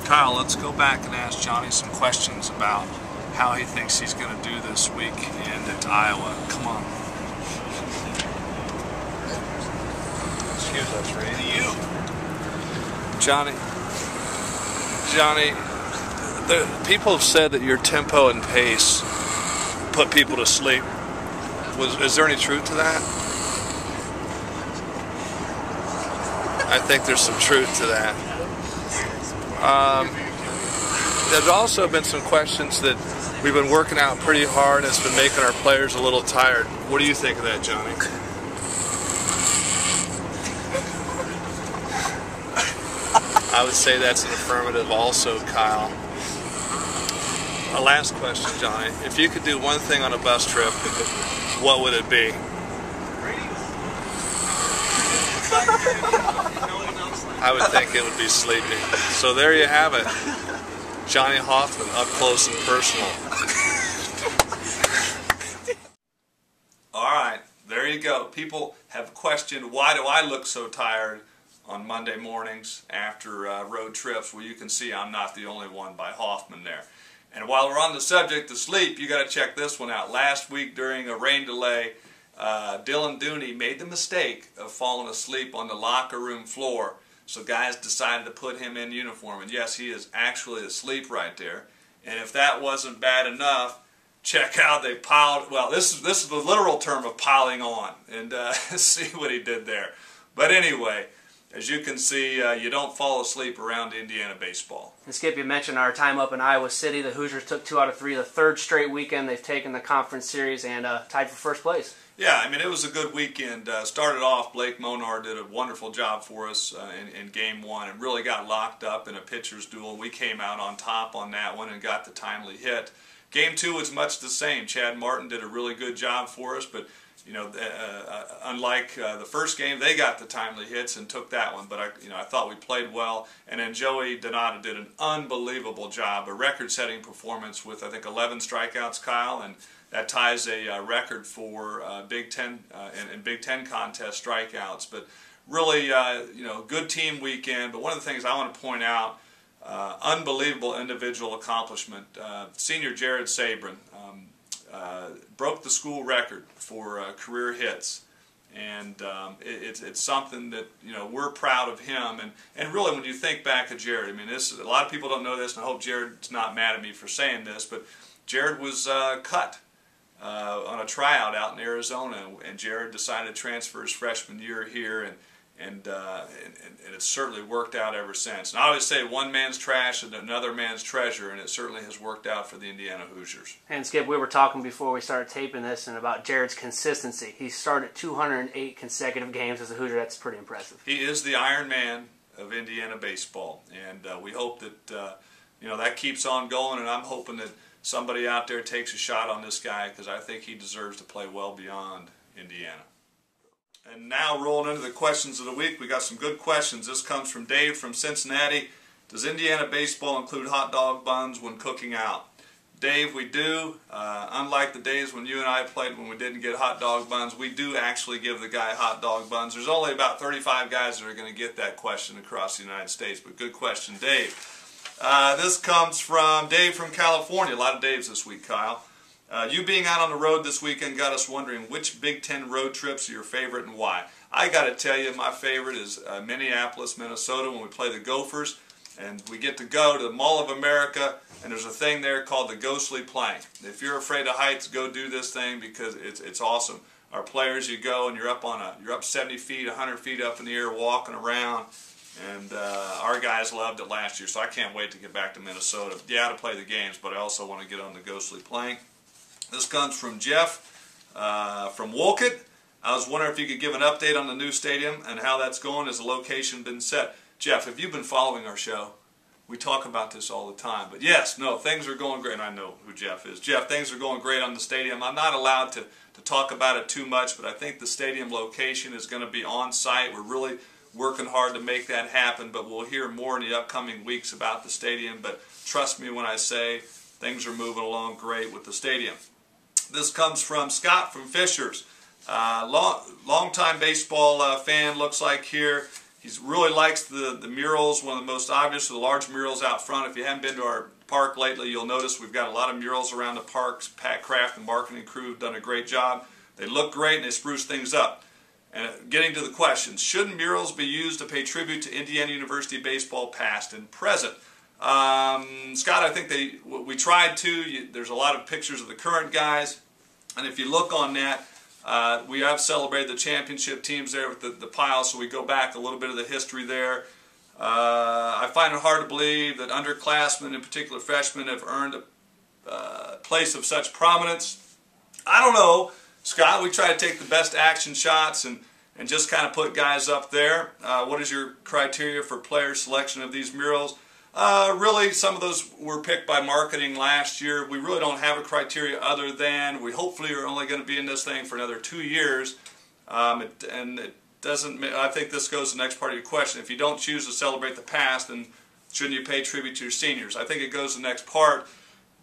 Kyle, let's go back and ask Johnny some questions about how he thinks he's going to do this weekend at Iowa. Come on. Excuse us, Randy. You. Johnny, people have said that your tempo and pace put people to sleep. Is there any truth to that? I think there's some truth to that. There's also been some questions that we've been working out pretty hard, and it's been making our players a little tired. What do you think of that, Johnny? I would say that's an affirmative also, Kyle. A last question, Johnny. If you could do one thing on a bus trip, what would it be? I would think it would be sleeping. So there you have it. Johnny Hoffman, up close and personal. Alright, there you go. People have questioned, why do I look so tired on Monday mornings after road trips? Well, you can see I'm not the only one by Hoffman there. And while we're on the subject of sleep, you got to check this one out. Last week during a rain delay, Dylan Dooney made the mistake of falling asleep on the locker room floor. So guys decided to put him in uniform. And yes, he is actually asleep right there. And if that wasn't bad enough, check out, they piled, well, this is the literal term of piling on. And see what he did there. But anyway, as you can see, you don't fall asleep around Indiana baseball. And Skip, you mentioned our time up in Iowa City. The Hoosiers took 2 out of 3, the 3rd straight weekend they've taken the conference series, and tied for first place. Yeah, I mean, it was a good weekend. Started off, Blake Monar did a wonderful job for us in Game 1 and really got locked up in a pitcher's duel. We came out on top on that one and got the timely hit. Game 2 was much the same. Chad Martin did a really good job for us, but you know, unlike the first game, they got the timely hits and took that one. But I thought we played well. And then Joey Donato did an unbelievable job, a record-setting performance with I think 11 strikeouts, Kyle, and that ties a record for Big Ten and Big Ten contest strikeouts. But really, you know, good team weekend. But one of the things I want to point out, unbelievable individual accomplishment. Senior Jared Sabrin. Broke the school record for career hits, and it's something that, you know, we're proud of him. And really, when you think back of Jared, I mean, a lot of people don't know this, and I hope Jared's not mad at me for saying this, but Jared was cut on a tryout out in Arizona, and Jared decided to transfer his freshman year here, and it's certainly worked out ever since. And I always say one man's trash is another man's treasure, and it certainly has worked out for the Indiana Hoosiers. And Skip, we were talking before we started taping this and about Jared's consistency. He started 208 consecutive games as a Hoosier. That's pretty impressive. He is the Iron Man of Indiana baseball, and we hope that you know, that keeps on going, and I'm hoping that somebody out there takes a shot on this guy, because I think he deserves to play well beyond Indiana. And now rolling into the questions of the week, we got some good questions. This comes from Dave from Cincinnati. Does Indiana baseball include hot dog buns when cooking out? Dave, we do. Unlike the days when you and I played when we didn't get hot dog buns, we do actually give the guy hot dog buns. There's only about 35 guys that are going to get that question across the United States, but good question, Dave. This comes from Dave from California. A lot of Daves this week, Kyle. You being out on the road this weekend got us wondering which Big Ten road trips are your favorite and why. I got to tell you, my favorite is Minneapolis, Minnesota, when we play the Gophers, and we get to go to the Mall of America, and there's a thing there called the Ghostly Plank. If you're afraid of heights, go do this thing, because it's awesome. Our players, you go and you're up 70 feet, 100 feet up in the air, walking around. And our guys loved it last year, so I can't wait to get back to Minnesota. Yeah, to play the games, but I also want to get on the Ghostly Plank. This comes from Jeff from Wolcott. I was wondering if you could give an update on the new stadium and how that's going. Has the location been set? Jeff, if you've been following our show, we talk about this all the time. But yes, no, things are going great. And I know who Jeff is. Jeff, things are going great on the stadium. I'm not allowed to talk about it too much, but I think the stadium location is going to be on site. We're really working hard to make that happen, but we'll hear more in the upcoming weeks about the stadium. But trust me when I say things are moving along great with the stadium. This comes from Scott from Fishers. Long-time baseball fan, looks like here. He really likes the murals, one of the most obvious, the large murals out front. If you haven't been to our park lately, you'll notice we've got a lot of murals around the parks. Pat Kraft and marketing crew have done a great job. They look great and they spruce things up. And getting to the questions, should murals be used to pay tribute to Indiana University baseball past and present? Scott, I think we tried to. There's a lot of pictures of the current guys. And if you look on that, we have celebrated the championship teams there with the pile, so we go back a little bit of the history there. I find it hard to believe that underclassmen, in particular freshmen, have earned a place of such prominence. I don't know, Scott. We try to take the best action shots and just kind of put guys up there. What is your criteria for player selection of these murals? Really, some of those were picked by marketing last year. We really don't have a criteria other than we hopefully are only going to be in this thing for another 2 years. And it doesn't. I think this goes to the next part of your question. If you don't choose to celebrate the past, then shouldn't you pay tribute to your seniors? I think it goes to the next part.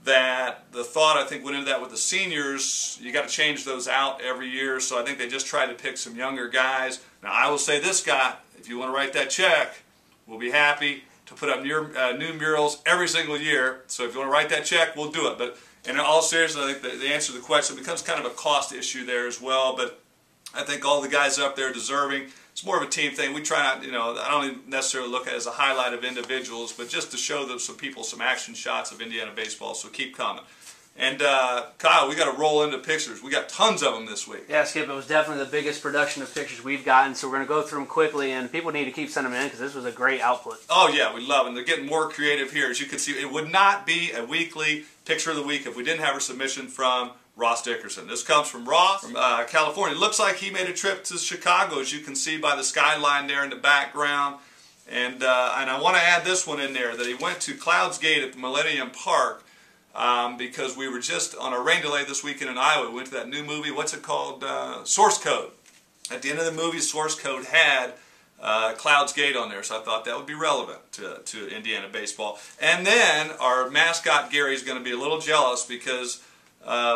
That the thought I think went into that with the seniors. You got to change those out every year. So I think they just tried to pick some younger guys. Now I will say this, Scott. If you want to write that check, we'll be happy to put up new murals every single year. So if you want to write that check, we'll do it. But in all seriousness, I think the answer to the question becomes kind of a cost issue there as well. But I think all the guys up there are deserving. It's more of a team thing. We try not, I don't even necessarily look at it as a highlight of individuals, but just to show some people some action shots of Indiana baseball. So keep coming. And Kyle, we got to roll into pictures. We got tons of them this week. Yeah, Skip, it was definitely the biggest production of pictures we've gotten, so we're going to go through them quickly, and people need to keep sending them in because this was a great output. Oh, yeah, we love them. They're getting more creative here. As you can see, it would not be a weekly picture of the week if we didn't have a submission from Ross Dickerson. This comes from Ross from California. It looks like he made a trip to Chicago, as you can see by the skyline there in the background. And I want to add this one in there, that he went to Clouds Gate at the Millennium Park because we were just on a rain delay this weekend in Iowa. We went to that new movie, what's it called? Source Code. At the end of the movie, Source Code had Clouds Gate on there, so I thought that would be relevant to Indiana baseball. And then our mascot Gary is going to be a little jealous because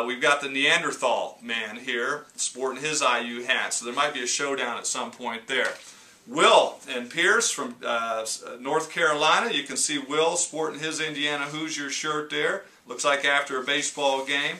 we've got the Neanderthal man here sporting his IU hat, so there might be a showdown at some point there. Will and Pierce from North Carolina. You can see Will sporting his Indiana Hoosiers shirt there. Looks like after a baseball game.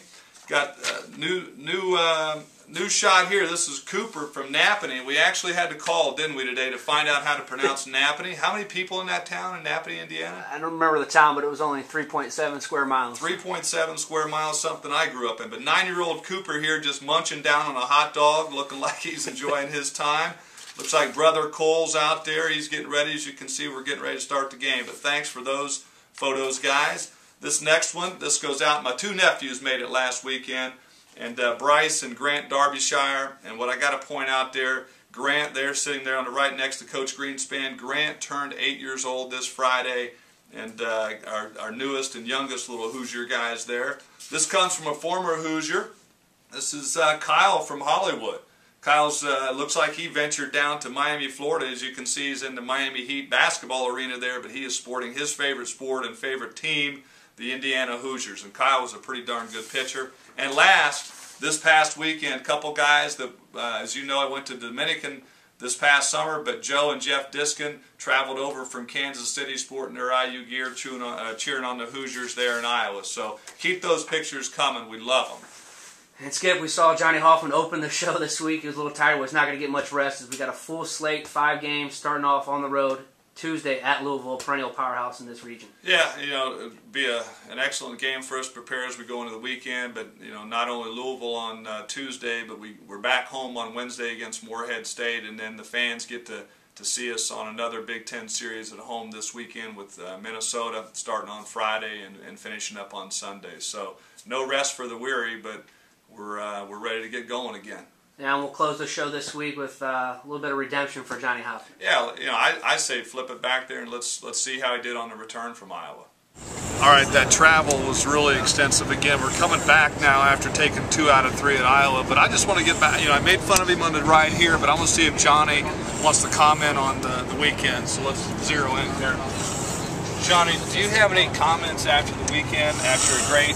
Got new shot here. This is Cooper from Napanee. We actually had to call, didn't we, today to find out how to pronounce Napanee. How many people in that town in Napanee, Indiana? I don't remember the town, but it was only 3.7 square miles. 3.7 square miles, something I grew up in. But 9-year-old Cooper here just munching down on a hot dog, looking like he's enjoying his time. Looks like Brother Cole's out there. He's getting ready. As you can see, we're getting ready to start the game. But thanks for those photos, guys. This next one, this goes out. My two nephews made it last weekend. And Bryce and Grant Derbyshire. And what I got to point out there, Grant there sitting there on the right next to Coach Greenspan. Grant turned 8 years old this Friday. And our newest and youngest little Hoosier guys there. This comes from a former Hoosier. This is Kyle from Hollywood. Kyle's looks like he ventured down to Miami, Florida. As you can see, he's in the Miami Heat basketball arena there, but he is sporting his favorite sport and favorite team, the Indiana Hoosiers. And Kyle was a pretty darn good pitcher. And last, this past weekend, a couple guys that, as you know, I went to Dominican this past summer, but Joe and Jeff Diskin traveled over from Kansas City sporting their IU gear, cheering on the Hoosiers there in Iowa. So keep those pictures coming. We love them. And Skip, we saw Johnny Hoffman open the show this week. He was a little tired. Was not going to get much rest as we got a full slate, 5 games, starting off on the road Tuesday at Louisville, perennial powerhouse in this region. Yeah, it'd be an excellent game for us to prepare as we go into the weekend. But not only Louisville on Tuesday, but we're back home on Wednesday against Morehead State, and then the fans get to see us on another Big Ten series at home this weekend with Minnesota starting on Friday and finishing up on Sunday. So no rest for the weary, but we're ready to get going again. Yeah, and we'll close the show this week with a little bit of redemption for Johnny Hoffman. Yeah, I say flip it back there and let's see how he did on the return from Iowa. All right, that travel was really extensive again. We're coming back now after taking 2 out of 3 at Iowa, but I just want to get back. I made fun of him on the ride here, but I want to see if Johnny wants to comment on the weekend. So let's zero in there. Johnny, do you have any comments after the weekend, after a great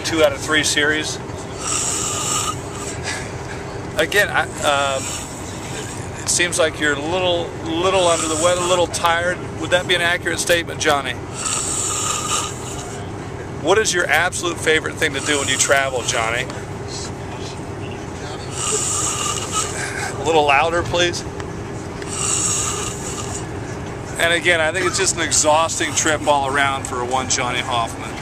2 out of 3 series? Again, seems like you're a little under the weather, a little tired. Would that be an accurate statement, Johnny? What is your absolute favorite thing to do when you travel, Johnny? A little louder, please. And again, I think it's just an exhausting trip all around for one Johnny Hoffman.